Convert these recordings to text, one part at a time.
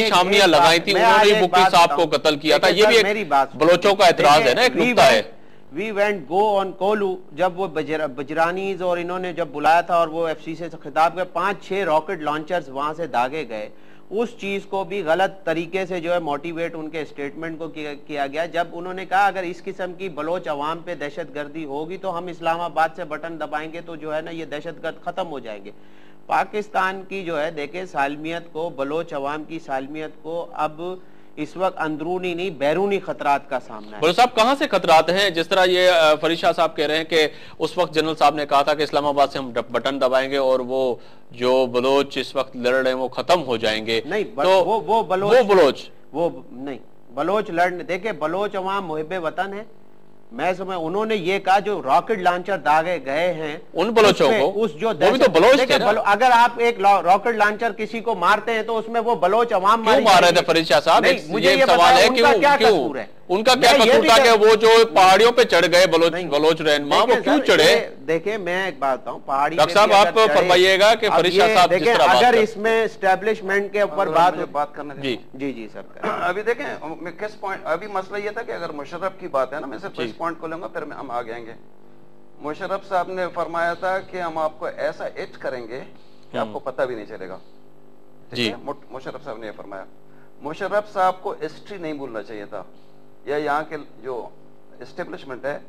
छावनियां लगाई थी, उन्होंने बुकी साहब को कत्ल किया था, ये भी एक बलोचों का एतराज है ना, एक नुक्ता है। We went go on कोलू, जब वो बजरानीज और इन्होंने जब बुलाया था और वो FCC से खिताब किया, 5-6 रॉकेट लॉन्चर्स वहां से दागे गए। उस चीज को भी गलत तरीके से जो है मोटिवेट उनके स्टेटमेंट को किया गया, जब उन्होंने कहा अगर इस किस्म की बलोच अवाम पे दहशतगर्दी होगी तो हम इस्लामाबाद से बटन दबाएंगे तो जो है ना ये दहशतगर्द खत्म हो जाएंगे। पाकिस्तान की जो है देखे सालमियत को, बलोच अवाम की सालमियत को अब इस वक्त अंदरूनी नहीं बैरूनी खतरात का सामना है। बड़े साहब कहां से खतरात हैं? जिस तरह ये फरीद शाह साहब कह रहे हैं कि उस वक्त जनरल साहब ने कहा था कि इस्लामाबाद से हम बटन दबाएंगे और वो जो बलोच इस वक्त लड़ रहे हैं वो खत्म हो जाएंगे। नहीं तो वो बलोच लड़ने देखे, बलोच अवाम मुहिब्बे वतन है। मैं समझ उन्होंने ये कहा जो रॉकेट लॉन्चर दागे गए हैं उन बलोचों को, उस जो वो भी तो बलोच थे ना? अगर आप एक रॉकेट लॉन्चर किसी को मारते हैं तो उसमें वो बलोच अवाम क्यों मार रहे थे फरीद शाह साहब? मुझे ये सवाल है कि क्या कसूर है उनका? क्या कसूर था कि वो जो पहाड़ियों पे चढ़ गए बलोच रहनुमा, वो क्यों चढ़े? देखिए मैं एक बात बताऊं, पहाड़ी डॉक्टर साहब आप फरमाइएगा कि फरीद शाह साहब जिस तरह अगर इसमें एस्टेब्लिशमेंट के ऊपर बात करना जी जी जी सर। अभी देखें किस पॉइंट, अभी मसला ये था कि अगर मुशर्रफ की बात है ना, मैं सिर्फ इस पॉइंट को लूंगा फिर हम आगे आएंगे। मुशर्रफ साहब ने फरमाया था कि हम आपको ऐसा एक्ट करेंगे कि आपको पता भी नहीं चलेगा। ठीक है, मुशर्रफ साहब ने फरमाया। मुशर्रफ साहब को हिस्ट्री नहीं भूलना चाहिए था, या यहाँ के जो एस्टेब्लिशमेंट है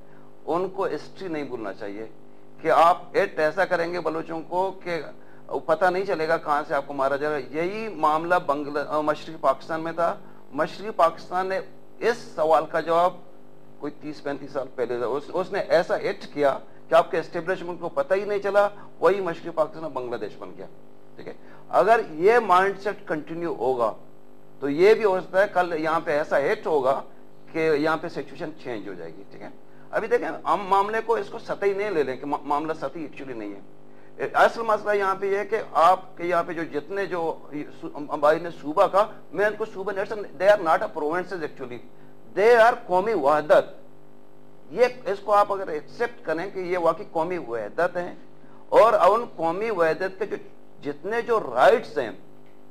उनको हिस्ट्री नहीं भूलना चाहिए कि आप एक्ट ऐसा करेंगे बलोचों को कि पता नहीं चलेगा कहां से आपको मारा जाएगा। यही मामला मशरकी पाकिस्तान में था। मशरकी पाकिस्तान ने इस सवाल का जवाब कोई 30-35 साल पहले था। उसने ऐसा एक्ट किया कि आपके एस्टेब्लिशमेंट को पता ही नहीं चला, वही मशरकी पाकिस्तान बांग्लादेश बन गया। ठीक है, अगर ये माइंडसेट कंटिन्यू होगा तो ये भी हो सकता है कल यहाँ पे ऐसा एक्ट होगा कि यहाँ पे सिचुएशन चेंज हो जाएगी। ठीक है, अभी देखें हम मामले को इसको सतही नहीं ले लें कि मामला सतही एक्चुअली नहीं है। असल मसला यहाँ पे ये है कि आपके यहाँ पे जो जितने जो भाई ने सूबा का, मैं उनको सूबा नहीं, they are not a provinces, actually they are कौमी वहदत। ये इसको आप अगर एक्सेप्ट करें कि ये वाकई कौमी वहदत है, और उन कौमी वहदत के जो जितने जो राइट्स हैं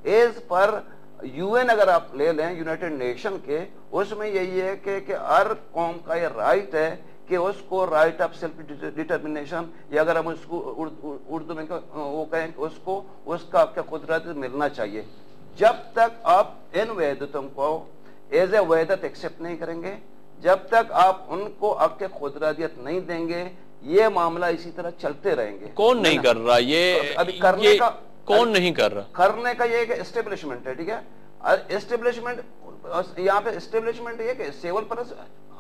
एज पर UN अगर आप ले लें यूनाइटेड नेशन के, उसमें यही है कि हर कौम का ये राइट है कि उसको राइट ऑफ सेल्फ डिटर्मिनेशन, या अगर हम उसको उर्दू में वो कहें उसको उसका आपका कुदरत मिलना चाहिए। जब तक आप इन वहदतों को एज ए वहदत एक्सेप्ट नहीं करेंगे, जब तक आप उनको आपके खुदरादियत नहीं देंगे, ये मामला इसी तरह चलते रहेंगे। कौन नहीं कर रहा ये? अभी करने का कौन नहीं कर रहा? करने का ये एस्टेब्लिशमेंट है। ठीक है, एस्टेब्लिशमेंट यहाँ पे एस्टेब्लिशमेंट ये कि सिविल पुलिस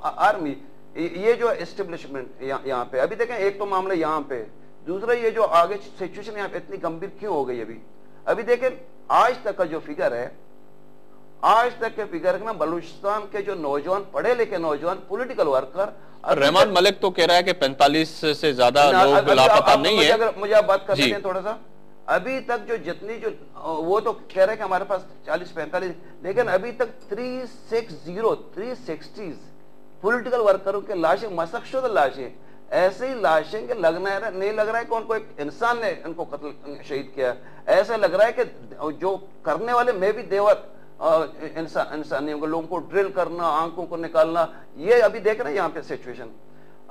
आर्मी, ये जो एस्टेब्लिशमेंट यहाँ पे, अभी देखें एक तो मामला यहाँ पे, दूसरा ये जो आगे सिचुएशन यहाँ पे इतनी गंभीर क्यों हो गई अभी देखें आज तक का जो फिगर है, आज तक के फिगर में बलूचिस्तान के जो नौजवान पढ़े लिखे नौजवान पॉलिटिकल वर्कर, रहमान मलिक तो कह रहा है कि 45 से ज्यादा लोग लापता नहीं है। अगर मुझे आप बात कर लेते हैं थोड़ा सा, अभी तक जो जितनी जो वो तो कह रहे हैं कि हमारे पास 40-45, लेकिन अभी तक 360 पॉलिटिकल वर्करों के लाशें, मशक्शुदा लाशें, ऐसे ही लाशें के लगना नहीं लग रहा है कि उनको एक इंसान ने इनको कत्ल शहीद किया। ऐसा लग रहा है कि जो करने वाले में भी देवत इंसानियों को, लोगों को ड्रिल करना, आंखों को निकालना, ये अभी देख रहे हैं यहाँ पे सिचुएशन।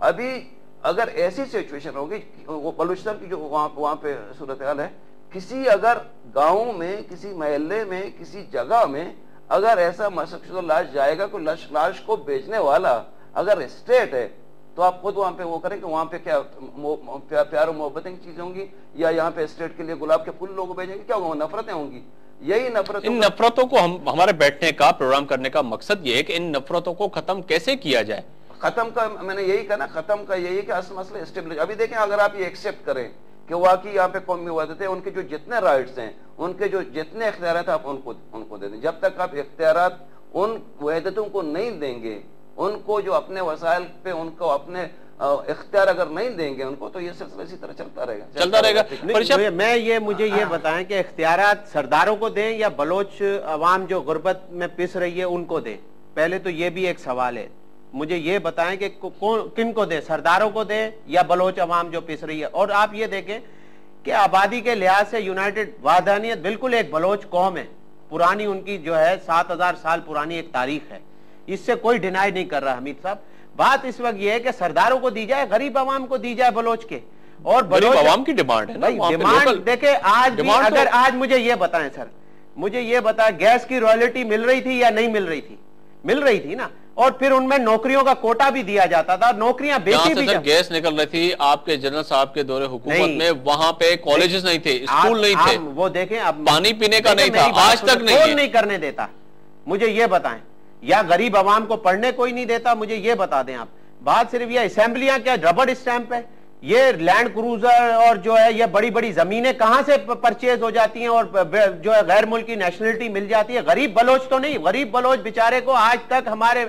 अभी अगर ऐसी सिचुएशन होगी, वो बलूचिस्तान की जो वहां पे सूरत हाल है, किसी अगर गांव में, किसी महल्ले में, किसी जगह में अगर ऐसा मशक्शुदा लाश जाएगा, कोई लाश को बेचने वाला अगर स्टेट है, तो आप खुद वहां पे वो करें कि वहां पे क्या प्यार और मोहब्बतें की चीजें होंगी, या यहाँ पे स्टेट के लिए गुलाब के फूल लोग भेजेंगे, क्या नफरतें होंगी? यही नफरत, इन नफरतों को हमारे बैठने का, प्रोग्राम करने का मकसद ये है कि इन नफरतों को खत्म कैसे किया जाए। खत्म का मैंने यही कहा ना, खत्म का यही कि असल मसला एस्टेब्लिश। अभी देखें अगर आप ये एक्सेप्ट करें कि वाकई यहाँ पे कौमी वहदत है, उनके जो जितने राइट्स हैं, उनके जो जितने इख्तियारात हैं, आप उनको दे दें। जब तक आप इख्तियारात उन वहदतों को नहीं देंगे, उनको जो अपने वसाइल पे उनको अपने इख्तियार अगर नहीं देंगे उनको, तो ये सिलसिला इसी तरह चलता रहेगा। मुझे ये बताएं कि इख्तियारात सरदारों को दें या बलोच अवाम जो गुर्बत में पिस रही है उनको दें? पहले तो ये भी एक सवाल है, मुझे ये बताएं कि किन को दे, सरदारों को दे या बलोच अवाम जो पिस रही है? और आप ये देखें कि आबादी के लिहाज से यूनाइटेड वादानियत बिल्कुल एक बलोच कौम है, पुरानी उनकी जो है 7000 साल पुरानी एक तारीख है, इससे कोई डिनाई नहीं कर रहा हमीद साहब। बात इस वक्त ये है कि सरदारों को दी जाए, गरीब आवाम को दी जाए बलोच के, और गरीब आवाम की डिमांड है ना, डिमांड देखे आज भी। अगर आज मुझे ये बताएं सर, मुझे ये बताएं गैस की रॉयल्टी मिल रही थी या नहीं मिल रही थी? मिल रही थी ना, और फिर उनमें नौकरियों का कोटा भी दिया जाता था, नौकरियां बेची भी। गैस निकल रही थी आपके जनरल साहब के दौरे हुकूमत में, वहां पे कॉलेजेस नहीं थे, स्कूल नहीं थे, वो देखें अब पानी पीने का नहीं था, आज तक नहीं करने देता। मुझे ये बताएं, या गरीब आवाम को पढ़ने कोई नहीं देता, मुझे ये बता दें आप। बात सिर्फ ये असेंबलियां क्या रबड़ स्टैंप है? ये लैंड क्रूजर और जो है ये बड़ी बड़ी जमीनें कहां से परचेज हो जाती हैं और जो है गैर मुल्की नेशनलिटी मिल जाती है? गरीब बलोच तो नहीं, गरीब बलोच बेचारे को आज तक हमारे,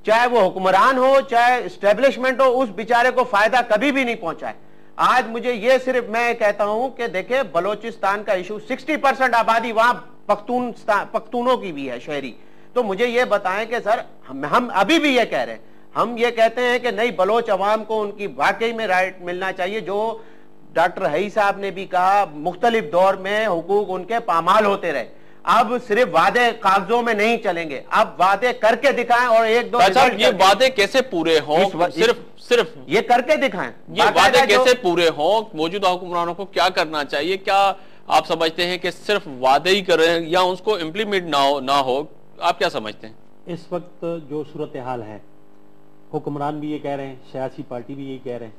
चाहे वो हुक्मरान हो चाहे एस्टेब्लिशमेंट हो, उस बेचारे को फायदा कभी भी नहीं पहुंचा है। आज मुझे ये सिर्फ मैं कहता हूं कि देखे बलोचिस्तान का इशू 60% आबादी वहां पख्तूनों की भी है, शहरी। तो मुझे ये बताएं कि सर हम अभी भी ये कह रहे हैं, हम ये कहते हैं कि नहीं, बलोच अवाम को उनकी वाकई में राइट मिलना चाहिए। जो डॉक्टर हई साहब ने भी कहा, मुख्तलिफ दौर में हुकूक उनके पामाल होते रहे, अब सिर्फ वादे कागजों में नहीं चलेंगे, अब वादे करके दिखाएं। और एक दो ये वादे कैसे पूरे हों? सिर्फ ये करके दिखाएं, ये वादे कैसे पूरे हों? मौजूदा हुक्मरानों को क्या करना चाहिए? क्या आप समझते हैं कि सिर्फ वादे ही कर रहे हैं या उसको इम्प्लीमेंट ना हो? आप क्या समझते हैं? इस वक्त जो सूरत हाल है, हुक्मरान भी ये कह रहे हैं, सियासी पार्टी भी यही कह रहे हैं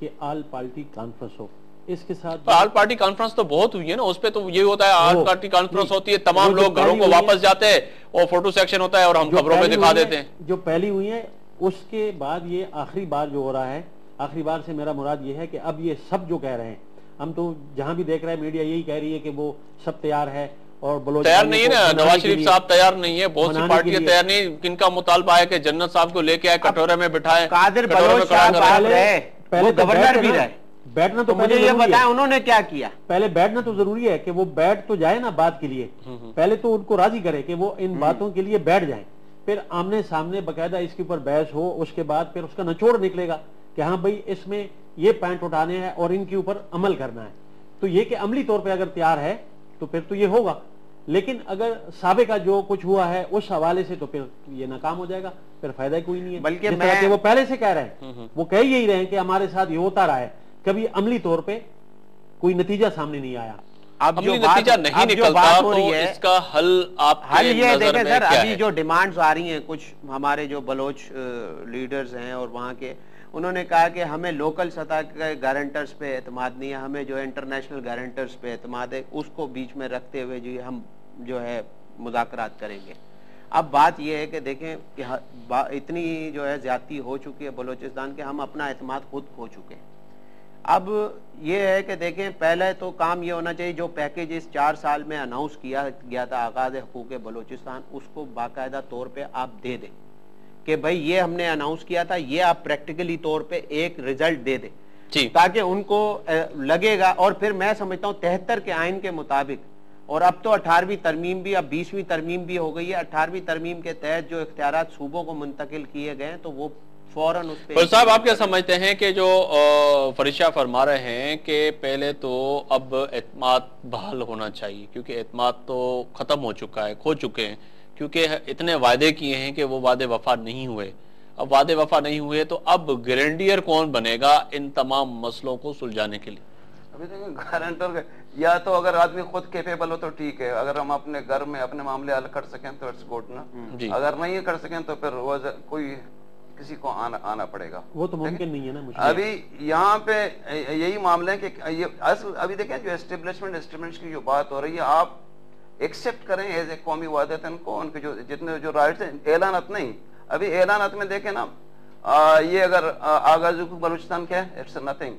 कि ऑल पार्टी कॉन्फ्रेंस हो। इसके साथ ऑल पार्टी कॉन्फ्रेंस तो बहुत हुई है ना, उस पे तो ये होता है, ऑल पार्टी कॉन्फ्रेंस होती है, तमाम लोग घरों को वापस जाते हैं और फोटो सेक्शन होता है और हम खबरों में दिखा देते हैं। जो पहली हुई है, उसके बाद ये आखिरी बार जो हो रहा है, आखिरी बार से मेरा मुराद ये है कि अब ये सब जो कह रहे हैं, हम तो जहां भी देख रहे हैं मीडिया यही कह रही है कि वो सब तैयार है, और तैयार नहीं है ना, नवाज शरीफ साहब तैयार नहीं है, बहुत सी पार्टियां तैयार नहीं। किनका मुतालबा है कि जन्नत साहब को लेके आए, कटोरे में बिठाए, कादिर बलोच साहब पहले गवर्नर भी रहे, बैठना तो मुझे ये बताएं उन्होंने क्या किया? पहले बैठना तो जरूरी है कि वो बैठ तो जाए ना बात के लिए, पहले तो उनको राजी करे कि वो इन बातों के लिए बैठ जाए, फिर आमने सामने बकायदा इसके ऊपर बहस हो, उसके बाद फिर उसका निचोड़ निकलेगा कि हाँ भाई इसमें ये पॉइंट उठाने हैं और इनके ऊपर अमल करना है। तो ये कि अमली तौर पर अगर तैयार है तो फिर तो ये होगा, लेकिन अगर साबे का जो कुछ हुआ है उस हवाले से तो फिर ये नाकाम हो जाएगा, फिर फायदा कोई नहीं है। बल्कि वो पहले से कह रहे हैं, वो कह यही रहे हैं कि हमारे साथ ये होता रहा है, कभी अमली तौर पे कोई नतीजा सामने नहीं आया। अब जो नतीजा नहीं निकलता तो इसका हल ये देखें सर, अभी जो डिमांड्स आ रही हैं कुछ हमारे जो बलोच लीडर्स हैं और वहाँ के, उन्होंने कहा कि हमें लोकल सतह के गारंटर्स पे एतमाद नहीं है, हमें जो इंटरनेशनल गारंटर्स पे एतमाद है, उसको बीच में रखते हुए जो हम जो है मुज़ाकरात करेंगे। अब बात यह है कि देखें कि इतनी जो है ज्यादती हो चुकी है बलोचिस्तान के, हम अपना एतमाद खुद खो चुके हैं। अब ये है कि देखें, पहले तो काम ये होना चाहिए, जो पैकेज इस 4 साल में अनाउंस किया गया था आगाज़ हुकूक बलोचिस्तान, उसको बाकायदा तौर पे आप दे दें कि भाई ये हमने अनाउंस किया था, ये आप प्रैक्टिकली तौर पे एक रिजल्ट दे दें, ताकि उनको लगेगा। और फिर मैं समझता हूँ 73 के आइन के मुताबिक, और अब तो 18वीं तरमीम भी, अब 20वीं तरमीम भी हो गई है, 18वीं तरमीम के तहत जो इख्तियारात सूबों को मुंतकिल किए गए तो वो फौरन उस पे। साहब आप क्या समझते हैं कि जो फरिशा फरमा रहे हैं कि पहले तो अब एतमाद बहाल होना चाहिए, क्योंकि एतमाद तो खत्म हो चुका है, खो चुके हैं, क्योंकि इतने वादे किए हैं कि वो वादे वफा नहीं हुए। अब वादे वफा नहीं हुए तो अब गारंटियर कौन बनेगा इन तमाम मसलों को सुलझाने के लिए? अभी देखिए गारंटर या तो अगर आदमी खुद कैपेबल हो तो ठीक है, अगर हम अपने घर में अपने मामले हल कर सकें तो इट्स गुड ना, अगर नहीं कर सकें तो फिर वो कोई किसी को आना पड़ेगा, वो तो मुमकिन नहीं है ना मुझे। अभी यहाँ पे यही मामला है कि ये असल अभी देखें जो एस्टेब्लिशमेंट की जो बात हो रही है, आप एक्सेप्ट करें एज ए कौमी वादत इनको, उनके जो जितने जो राइट्स हैं, ऐलानात नहीं। अभी ऐलानात में देखें ना, ये अगर आगाज बलूचिस्तान क्या है, इट्स नथिंग,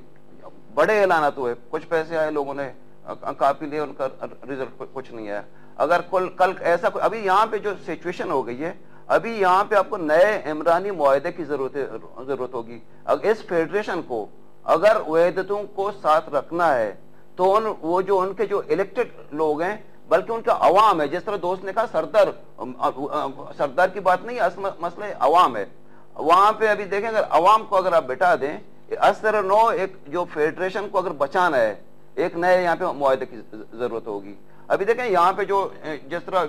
बड़े ऐलानात हुए, कुछ पैसे आए, लोगों ने काफी लिए, उनका रिजल्ट कुछ नहीं आया। अगर कल ऐसा अभी यहाँ पे जो सिचुएशन हो गई है, अभी यहाँ पे आपको नए इमरानी मुआहदे की जरूरत होगी। अगर इस फेडरेशन को अगर वहदतों को साथ रखना है तो वो जो उनके जो इलेक्टेड लोग हैं, बल्कि उनका अवाम है, जिस तरह दोस्त ने कहा सरदार की बात नहीं, मसला अवाम है। वहां पे अभी देखें, अगर अवाम को अगर आप बिठा दें, असर नो एक जो फेडरेशन को अगर बचाना है, एक नए यहाँ पे मुआहदे की जरूरत होगी। ابھی دیکھیں یہاں پہ جو جس طرح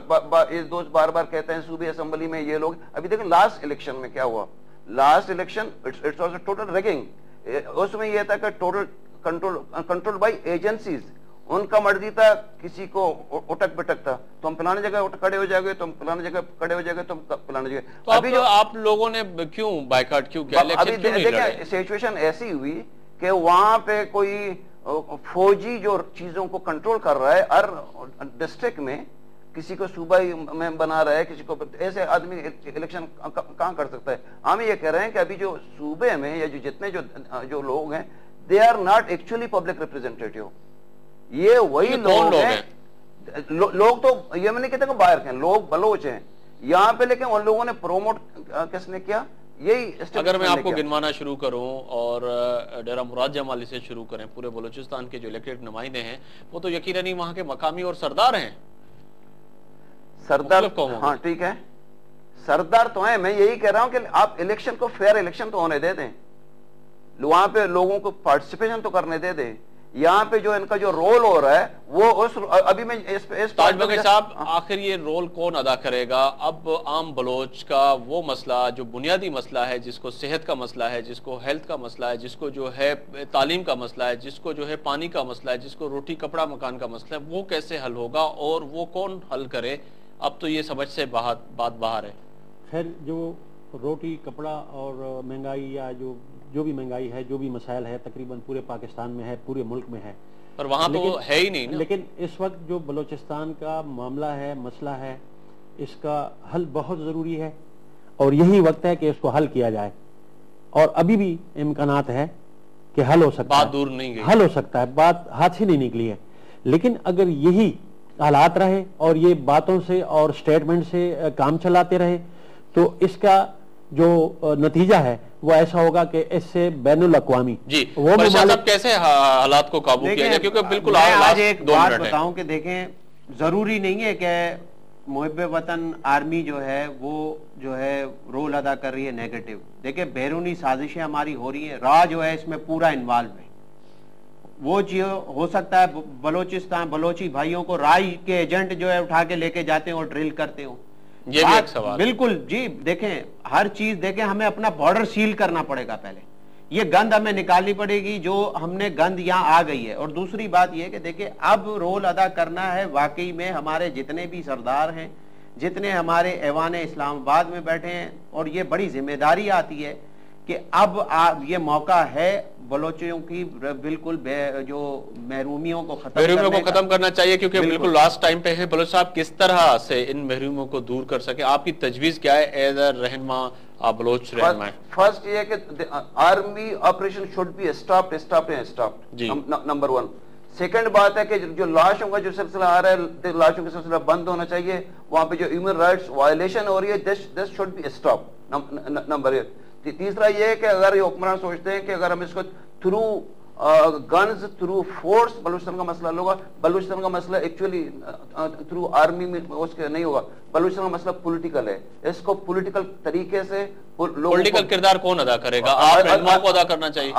دوست بار بار کہتے ہیں صوبائی اسمبلی میں یہ لوگ, ابھی دیکھیں لاسٹ الیکشن میں کیا ہوا, last election it's also total rigging, اس میں یہ تھا کہ ٹوٹل کنٹرول بائی ایجنسیز, ان کا مرضی تھا, کسی کو اٹک بٹک تھا, تو ہم فلانے جگہ کھڑے ہو جائے گے, تم فلانے جگہ کھڑے ہو جائے گے, تم فلانے جگہ. تو ابھی جو آپ لوگوں نے کیوں بائیکاٹ کیوں کیا, ابھی دیکھیں سچویشن ایسی ہوئی کہ وہاں پہ کوئی فوجی جو چیزوں کو کنٹرول کر رہا ہے ہر ڈسٹرکٹ میں, کسی کو صوبائی میں بنا رہا ہے, کسی کو, ایسے آدمی الیکشن کہاں کر سکتا ہے. ہم یہ کہہ رہے ہیں کہ ابھی جو صوبے میں یا جو جتنے جو لوگ ہیں, they are not actually public representative, یہ وہی لوگ ہیں. لوگ تو یہ میں نہیں کہتے کہ باہر کے لوگ بلوچ ہیں یہاں پہ, لیکن ان لوگوں نے پروموٹ کس نے کیا, یہی. اگر میں آپ کو گنوانا شروع کروں اور ڈیرہ مراد جمالی سے شروع کریں, پورے بلوچستان کے جو الیکٹڈ نمائندے ہیں وہ تو یقیناً وہاں کے مقامی اور سردار ہیں, سردار. ہاں ٹھیک ہے, سردار تو ہیں, میں یہی کہہ رہا ہوں کہ آپ الیکشن کو فیئر الیکشن تو ہونے دے دیں, وہاں پہ لوگوں کو پارٹیسپیشن تو کرنے دے دیں. یہاں پہ جو ان کا جو رول ہو رہا ہے وہ اس ابھی میں تاج بگٹ صاحب, آخر یہ رول کون ادا کرے گا؟ اب عام بلوچ کا وہ مسئلہ جو بنیادی مسئلہ ہے, جس کو صحت کا مسئلہ ہے, جس کو ہیلتھ کا مسئلہ ہے, جس کو جو ہے تعلیم کا مسئلہ ہے, جس کو جو ہے پانی کا مسئلہ ہے, جس کو روٹی کپڑا مکان کا مسئلہ ہے, وہ کیسے حل ہوگا اور وہ کون حل کرے؟ اب تو یہ سمجھ سے بات باہر ہے. خیر, جو روٹی کپڑا اور مہنگائی یا جو بھی مہنگائی ہے, جو بھی مسائل ہے, تقریباً پورے پاکستان میں ہے, پورے ملک میں ہے, پر وہاں تو ہے ہی نہیں نا. لیکن اس وقت جو بلوچستان کا معاملہ ہے, مسئلہ ہے, اس کا حل بہت ضروری ہے اور یہی وقت ہے کہ اس کو حل کیا جائے. اور ابھی بھی امکانات ہے کہ حل ہو سکتا ہے, بات دور نہیں گئی, حل ہو سکتا ہے, بات ہاتھ سے نہیں نکلی ہے. لیکن اگر یہی حالات رہے اور یہ باتوں سے اور سٹیٹمنٹ سے کام چلاتے رہے تو اس کا جو نتیجہ ہے وہ ایسا ہوگا کہ اس سے بین الاقوامی جی صاحب کیسے حالات کو قابو کیا جائے, کیونکہ بالکل آج ایک بات بتاؤں کہ دیکھیں, ضروری نہیں ہے کہ محب وطن آرمی جو ہے وہ جو ہے رول ادا کر رہی ہے نیگیٹو. دیکھیں بیرونی سازشیں ہماری ہو رہی ہیں, راہ جو ہے اس میں پورا انوالو ہے. وہ ہو سکتا ہے بلوچستان بلوچی بھائیوں کو رائی کے ایجنٹ جو ہے اٹھا کے لے کے جاتے ہیں اور ڈرل کرتے ہوں, یہ بھی ایک سوال. بالکل جی, دیکھیں ہر چیز دیکھیں, ہمیں اپنا بارڈر سیل کرنا پڑے گا پہلے, یہ گند ہمیں نکالنی پڑے گی جو ہم نے گند یہاں آ گئی ہے. اور دوسری بات یہ کہ دیکھیں اب رول ادا کرنا ہے واقعی میں ہمارے جتنے بھی سردار ہیں, جتنے ہمارے ایوان اسلام آباد میں بیٹھے ہیں, اور یہ بڑی ذمہ داری آتی ہے کہ اب یہ موقع ہے بلوچیوں کی بالکل جو محرومیوں کو ختم کرنا چاہیے, کیونکہ بالکل لاسٹ ٹائم پہ ہے. بلوچ صاحب کس طرح سے ان محرومیوں کو دور کر سکے, آپ کی تجویز کیا ہے ایز اے رہنما بلوچ رہنما؟ فرسٹ یہ ہے کہ army operation should be stopped, number 1. Second بات ہے کہ جو لاشوں کا جو سلسلہ آ رہا ہے, لاشوں کا سلسلہ بند ہونا چاہیے. وہاں پہ جو ہیومن رائٹس وائلیشن ہو رہی ہے, this should be stop, number 1. تیسرا یہ ہے کہ اگر یہ حکمران سوچتے ہیں کہ اگر ہم اس کو through guns through force Balochistan کا مسئلہ ہوگا, بلوچستان کا مسئلہ ایکچولی تھرو آرمی میں اس کے نہیں ہوگا. بلوچستان کا مسئلہ پولیٹیکل ہے, اس کو پولیٹیکل طریقے سے پولیٹیکل کردار کون ادا کرے گا؟ آپ رہنما کو ادا کرنا چاہیے.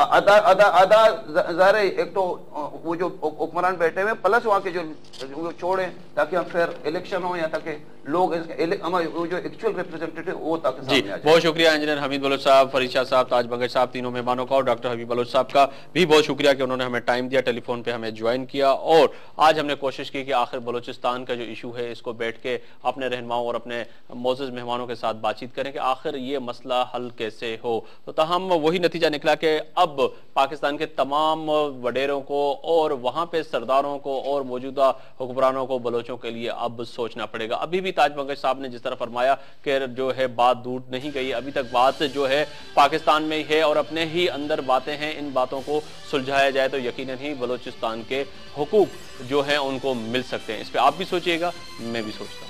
ظاہر ہے ایک تو وہ جو حکمران بیٹھے ہوئے پلس وہاں کے جو چھوڑیں تاکہ ہم پھر الیکشن ہو, یا تاکہ لوگ جو ایکچوئل ریپرزینٹیٹیو وہ تاکہ سامنے آ جائے. بہت شکریہ انجینئر حمید بلوچ صاحب, فرید شاہ صاحب, تاج بگٹ صاحب, تینوں مہمانوں کا, اور ڈاکٹر حبیب بلوچ صاحب کا بھی بہت شکریہ کہ انہوں نے ہمیں ٹائم دیا, ٹیلی فون پہ ہمیں جوائن کیا. اور آج ہم نے کوشش کی کہ آخر بلوچستان کا جو ایشو ہے اس کو بیٹھ کے اپنے رہنماؤں اور اپنے معزز مہمانوں کے ساتھ بات چیت کریں کہ آخر یہ مسئلہ حل کیسے ہو. تو تاہم وہی نتیجہ نکلا کہ اب پاکستان کے تمام وڈیروں کو اور وہاں پہ سرداروں کو اور موجودہ حکمرانوں کو بلوچوں کے لیے اب سوچنا پڑے گا. ابھی بھی تاج بگٹ صاحب نے جس طرح فرمایا کہ جو ہے بات دور نہیں گئی, ابھی تک بات جو ہے پاکستان میں ہی ہے اور اپنے ہی اندر باتیں ہیں, ان باتوں کو سلجھایا جائے تو یقیناً ہی بلوچستان کے حقوق جو ہیں ان کو مل سکتے ہیں. اس پہ آپ بھی سوچئے گا, میں بھی سوچتا ہوں.